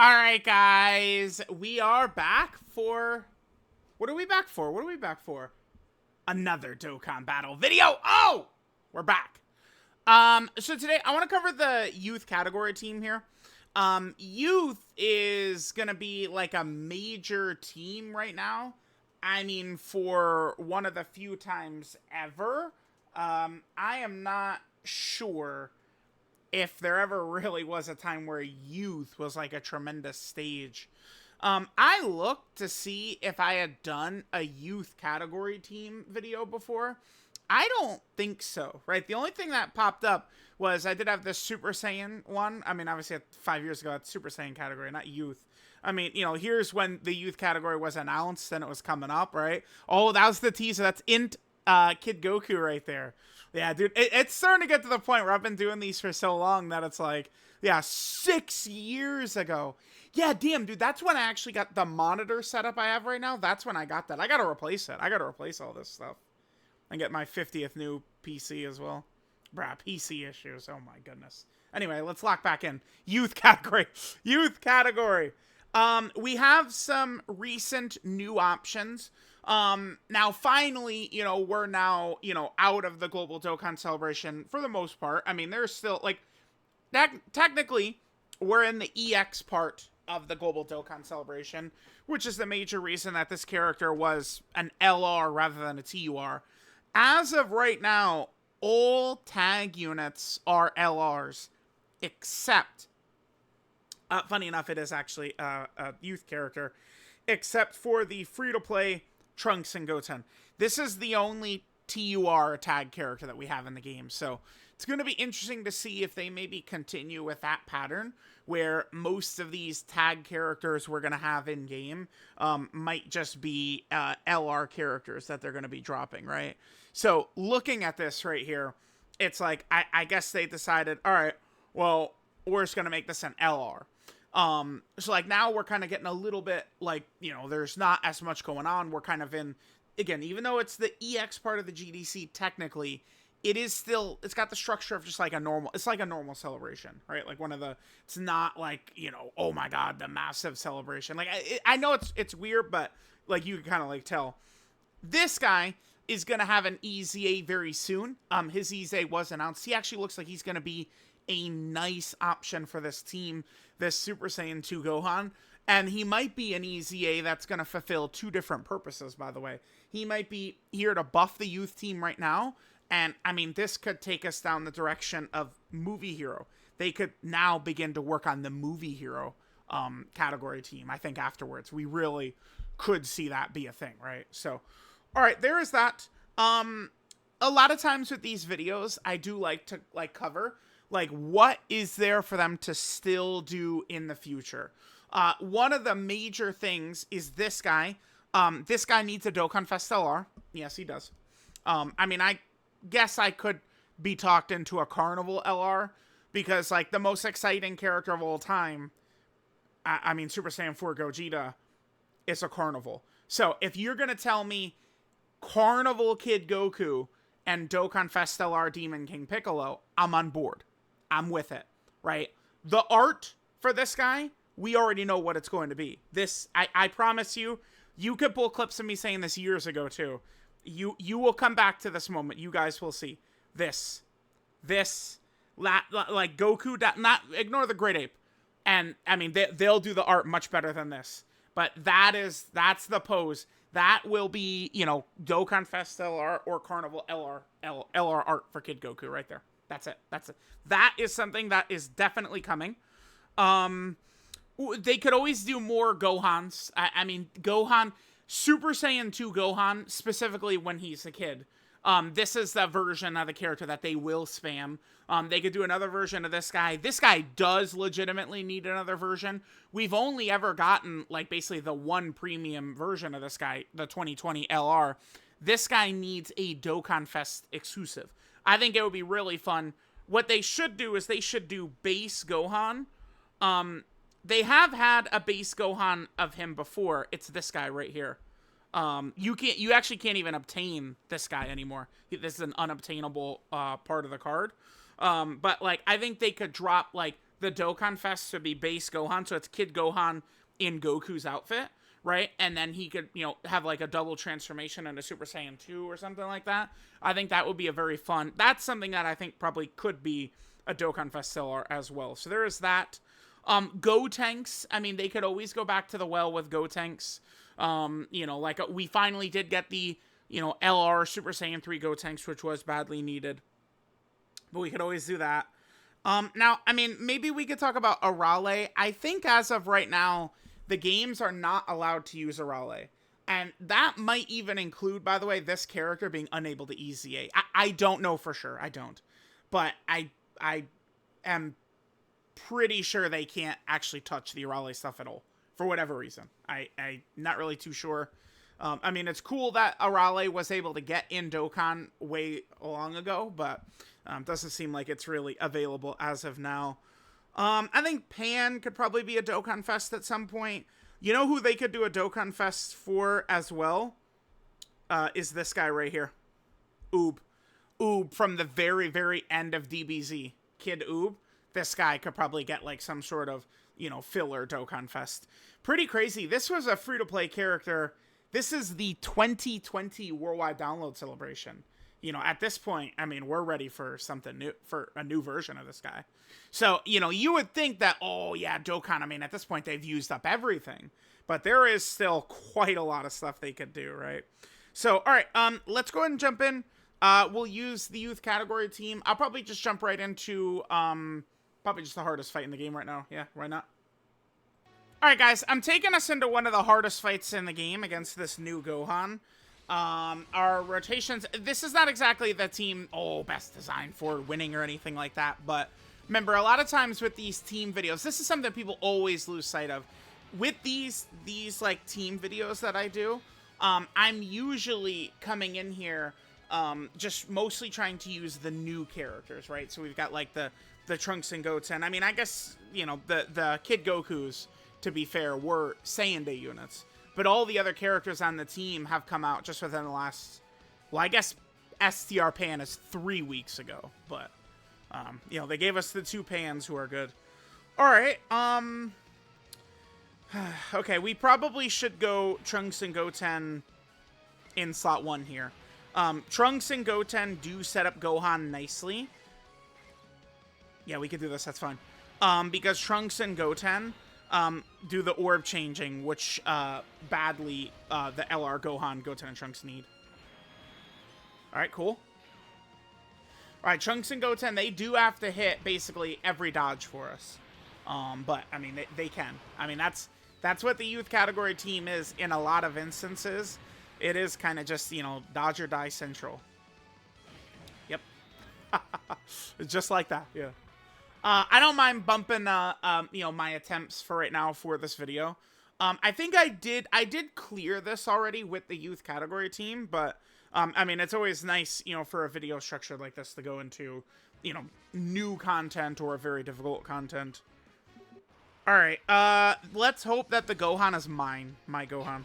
All right, guys, we are back for. What are we back for? What are we back for? Another Dokkan battle video. Oh, we're back. So today I want to cover the youth category team here. Youth is gonna be like a major team right now. I mean, for one of the few times ever. I am not sure if there ever really was a time where youth was like a tremendous stage. I looked to see if I had done a youth category team video before. I don't think so, right? The only thing that popped up was I did have this Super Saiyan one. I mean, obviously 5 years ago, it's Super Saiyan category, not youth. I mean, here's when the youth category was announced and it was coming up, right? Oh, that was the teaser. That's Int Kid Goku right there. Yeah, dude, it's starting to get to the point where I've been doing these for so long that it's like, yeah, 6 years ago. Yeah, damn, dude, that's when I actually got the monitor setup I have right now. That's when I got that. I gotta replace it. I gotta replace all this stuff. And get my 50th new PC as well. Bruh, PC issues. Oh my goodness. Anyway, let's lock back in. Youth category. Youth category. We have some recent new options. Now finally, we're now, out of the Global Dokkan Celebration for the most part. I mean, there's still, like, technically, we're in the EX part of the Global Dokkan Celebration, which is the major reason that this character was an LR rather than a TUR. As of right now, all tag units are LRs, except, funny enough, it is actually a youth character, except for the free-to-play Trunks and Goten. This is the only TUR tag character that we have in the game, so it's going to be interesting to see if they maybe continue with that pattern, where most of these tag characters we're going to have in-game might just be LR characters that they're going to be dropping, right? So, looking at this right here, it's like, I guess they decided, all right, well, we're just going to make this an LR. So like now we're kind of getting a little bit like, there's not as much going on. We're kind of in, again, even though it's the EX part of the GDC, technically, it's got the structure of just like it's like a normal celebration, right? Like it's not like, oh my God, the massive celebration. Like, I know it's weird, but like you can kind of like tell. This guy is going to have an EZA very soon. His EZA was announced. He actually looks like he's going to be a nice option for this team, this Super Saiyan 2 Gohan. And he might be an EZA that's going to fulfill two different purposes, by the way. He might be here to buff the youth team right now. And, I mean, this could take us down the direction of Movie Hero. They could now begin to work on the Movie Hero category team, I think, afterwards. We really could see that be a thing, right? So, all right, there is that. A lot of times with these videos, I do like to, cover like, what is there for them to still do in the future? One of the major things is this guy. This guy needs a Dokkan Fest LR. Yes, he does. I mean, I guess I could be talked into a Carnival LR because, like, the most exciting character of all time, I mean, Super Saiyan 4 Gogeta is a Carnival. So, if you're going to tell me Carnival Kid Goku and Dokkan Fest LR Demon King Piccolo, I'm on board. I'm with it, right? The art for this guy, we already know what it's going to be. This, I promise you, you could pull clips of me saying this years ago too. You will come back to this moment. You guys will see this, like Goku, not ignore the Great Ape. And I mean, they'll do the art much better than this. But that's the pose. That will be, Dokkan Fest LR or Carnival LR art for Kid Goku right there. That's it. That is something that is definitely coming. They could always do more Gohans. I mean, Gohan, Super Saiyan 2 Gohan, specifically when he's a kid. This is the version of the character that they will spam. They could do another version of this guy. This guy does legitimately need another version. We've only ever gotten, like, basically the one premium version of this guy, the 2020 LR. This guy needs a Dokkan Fest exclusive. I think it would be really fun. What they should do is they should do base Gohan. They have had a base Gohan of him before. It's this guy right here. You actually can't even obtain this guy anymore. This is an unobtainable part of the card. But like, I think they could drop like the Dokkan Fest would be base Gohan, so it's Kid Gohan in Goku's outfit, right? And then he could, you know, have like a double transformation into Super Saiyan 2 or something like that. I think that would be a very fun, that's something that I think probably could be a Dokkan Fest seller as well. So there is that. Gotenks, I mean, they could always go back to the well with Gotenks. You know, like we finally did get the, you know, LR Super Saiyan 3 Gotenks, which was badly needed. But we could always do that. Now, I mean, maybe we could talk about Arale. I think as of right now, the games are not allowed to use Arale. And that might even include, by the way, this character being unable to EZA. I don't know for sure. I don't. But I am pretty sure they can't actually touch the Arale stuff at all. For whatever reason. I'm not really too sure. I mean, it's cool that Arale was able to get in Dokkan way long ago, but doesn't seem like it's really available as of now. I think Pan could probably be a Dokkan Fest at some point. You know who they could do a Dokkan Fest for as well? Is this guy right here. Oob. Oob from the very, very end of DBZ. Kid Oob. This guy could probably get like some sort of, you know, filler Dokkan Fest. Pretty crazy. This was a free-to-play character. This is the 2020 Worldwide Download Celebration. You know, at this point, I mean, we're ready for something new, for a new version of this guy. So, you know, you would think that, oh, yeah, Dokkan, I mean, at this point, they've used up everything. But there is still quite a lot of stuff they could do, right? So, all right, let's go ahead and jump in. We'll use the youth category team. I'll probably just jump right into, probably just the hardest fight in the game right now. Yeah, why not? Alright guys, I'm taking us into one of the hardest fights in the game against this new Gohan. Our rotations, this is not exactly the team, best design for winning or anything like that, but remember, a lot of times with these team videos, this is something that people always lose sight of. With these like team videos that I do, I'm usually coming in here just mostly trying to use the new characters, right? So we've got like the Trunks and Goten. I mean, I guess, you know, the Kid Gokus, to be fair, were Saiyan Day units. But all the other characters on the team have come out just within the last... Well, I guess STR Pan is 3 weeks ago. But, you know, they gave us the 2 Pans who are good. Alright, okay, we probably should go Trunks and Goten in slot 1 here. Trunks and Goten do set up Gohan nicely. Yeah, we could do this, that's fine. Because Trunks and Goten... do the orb changing, which badly the LR Gohan, Goten, and Trunks need. Alright, cool. Alright, Trunks and Goten, they do have to hit basically every dodge for us. But, I mean, they can. I mean, that's what the youth category team is in a lot of instances. It is kind of just, you know, dodge or die central. Yep. Just like that, yeah. I don't mind bumping, you know, my attempts for right now for this video. I think I did clear this already with the youth category team, but, I mean, it's always nice, you know, for a video structured like this to go into, you know, new content or very difficult content. Alright, let's hope that the Gohan is my Gohan.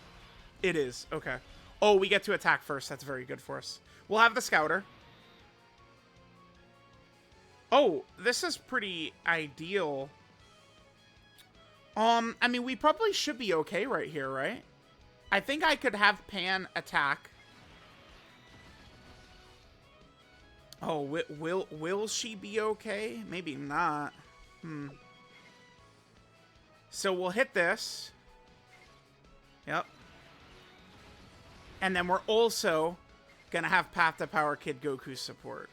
It is, okay. Oh, we get to attack first, that's very good for us. We'll have the Scouter. Oh, this is pretty ideal. I mean, we probably should be okay right here, right? I think I could have Pan attack. Oh, will she be okay? Maybe not. So we'll hit this. Yep. And then we're also gonna have Path to Power Kid Goku support.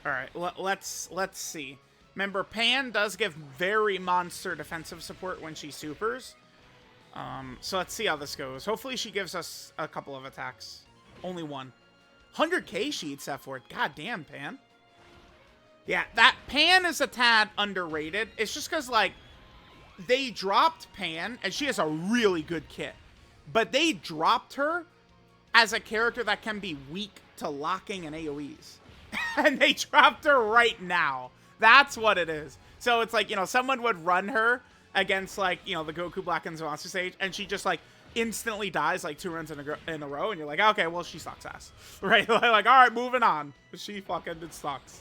Alright, let's see. Remember, Pan does give very monster defensive support when she supers. So let's see how this goes. Hopefully she gives us a couple of attacks. Only one. 100k she eats that for it. God damn, Pan. Yeah, that Pan is a tad underrated. It's just because, like, they dropped Pan, and she has a really good kit. But they dropped her as a character that can be weak to locking and AoEs. And they dropped her right now. That's what it is. So it's like, you know, someone would run her against, like, you know, the Goku Black and Monster stage, and she just, like, instantly dies, like, 2 runs in a row, and you're like, okay, well, she sucks ass. Right? Like, all right, moving on. She fucking sucks.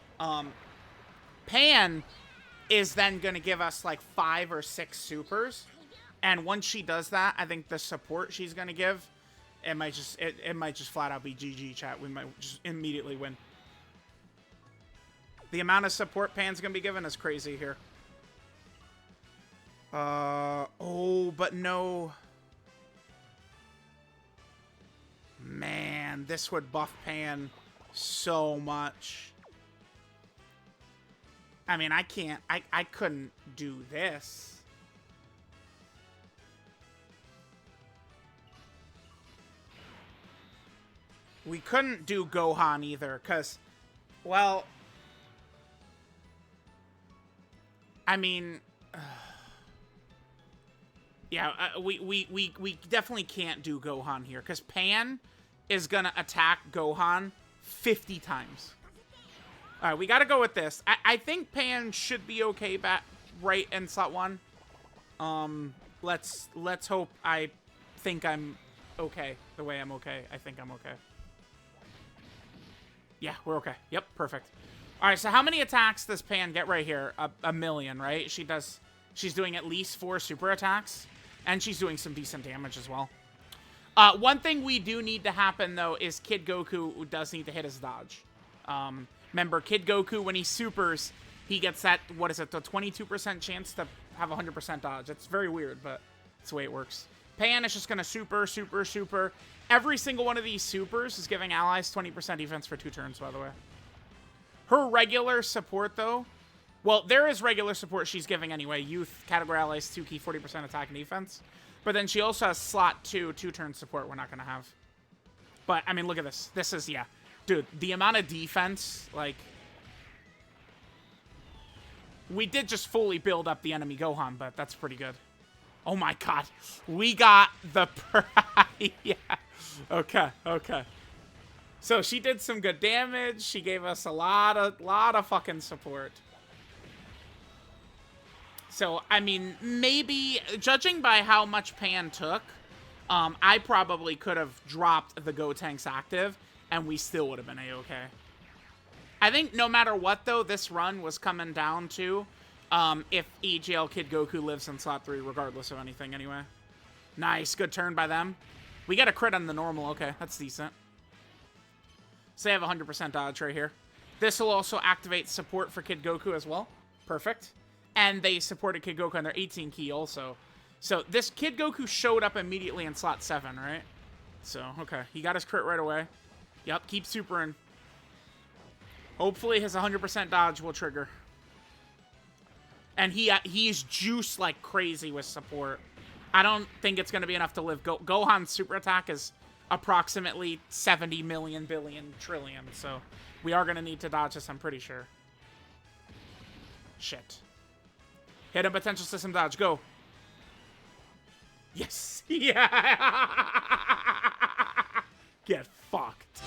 Pan is then going to give us like 5 or 6 supers. And once she does that, I think the support she's going to give, it might just flat out be GG, chat. We might just immediately win. The amount of support Pan's going to be given is crazy here. Oh, but no. Man, this would buff Pan so much. I mean, I couldn't do this. We couldn't do Gohan either, because, well, I mean, yeah, we definitely can't do Gohan here, because Pan is going to attack Gohan 50 times. All right, we got to go with this. I think Pan should be okay right in slot 1. Let's hope I think I'm okay the way I'm okay. I think I'm okay. Yeah, we're okay. Yep, perfect. All right, so how many attacks does Pan get right here? A million, right? She's doing at least 4 super attacks, and she's doing some decent damage as well. One thing we do need to happen, though, is Kid Goku does need to hit his dodge. Remember, Kid Goku, when he supers, he gets that, what is it, the 22% chance to have 100% dodge. It's very weird, but it's the way it works. Pan is just going to super. Every single one of these supers is giving allies 20% defense for 2 turns, by the way. Her regular support, though, well, there is regular support she's giving anyway. Youth, category allies, 2 key, 40% attack and defense. But then she also has slot 2, 2-turn support we're not going to have. But, I mean, look at this. This is, yeah. Dude, the amount of defense, like... We did just fully build up the enemy Gohan, but that's pretty good. Oh my god. We got the... yeah. Okay. So she did some good damage. She gave us a lot of fucking support. So, I mean, maybe, judging by how much Pan took, I probably could have dropped the Gotenks active, and we still would have been A-okay. I think no matter what, though, this run was coming down to if EGL Kid Goku lives in slot 3, regardless of anything, anyway. Nice. Good turn by them. We get a crit on the normal. Okay, that's decent. So they have 100% dodge right here. This will also activate support for Kid Goku as well. Perfect. And they supported Kid Goku on their 18 key also. So this Kid Goku showed up immediately in slot 7, right? So, okay. He got his crit right away. Yep, keep supering. Hopefully his 100% dodge will trigger. And he's juiced like crazy with support. I don't think it's going to be enough to live. Gohan's super attack is approximately 70 million billion trillion. So we are going to need to dodge this, I'm pretty sure. Shit. Hit a potential system dodge. Go. Yes. Yeah. Get fucked.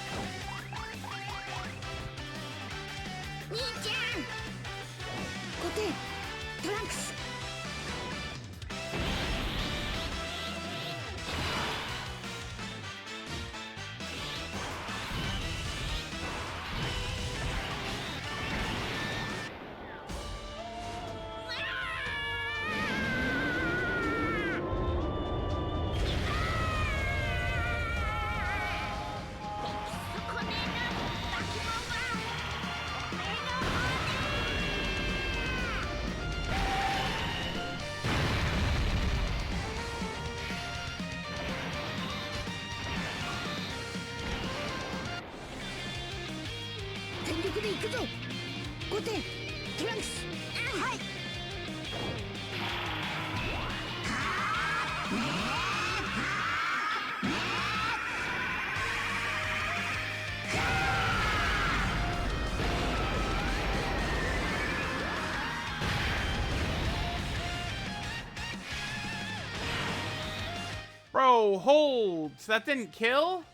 Bro, hold. That didn't kill?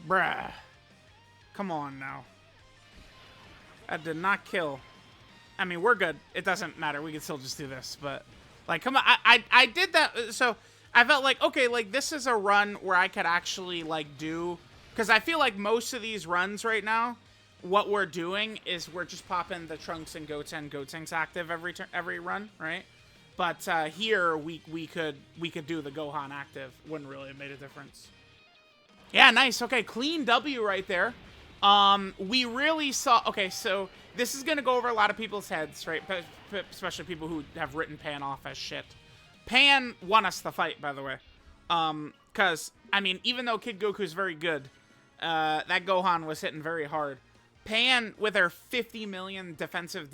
Bruh. Come on now. That did not kill. I mean, we're good. It doesn't matter. We can still just do this. But, like, come on. I did that. So, I felt like, okay, like, this is a run where I could actually, like, do... Because I feel like most of these runs right now, what we're doing is we're just popping the Trunks and Gotenks active every run, right? But here we could do the Gohan active. Wouldn't really have made a difference. Yeah, nice. Okay, clean W right there. We really saw... Okay, so this is going to go over a lot of people's heads, right? Especially people who have written Pan off as shit. Pan won us the fight, by the way. Because, I mean, even though Kid Goku's very good, that Gohan was hitting very hard. Pan, with her 50 million defensive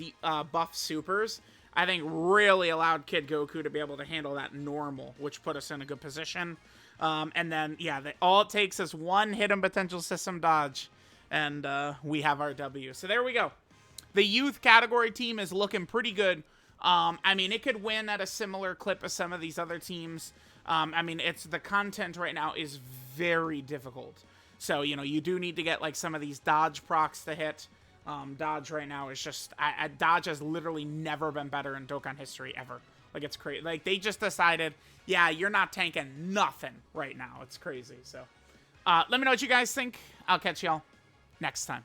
buff supers, I think really allowed Kid Goku to be able to handle that normal, which put us in a good position. And then, yeah, all it takes is one hidden potential system dodge, and we have our W. So there we go. The youth category team is looking pretty good. I mean, it could win at a similar clip as some of these other teams. I mean, the content right now is very difficult. So, you know, you do need to get, like, some of these dodge procs to hit. Dodge right now is just... Dodge has literally never been better in Dokkan history, ever. Like, it's crazy. Like, they just decided, yeah, you're not tanking nothing right now. It's crazy. So, let me know what you guys think. I'll catch y'all next time.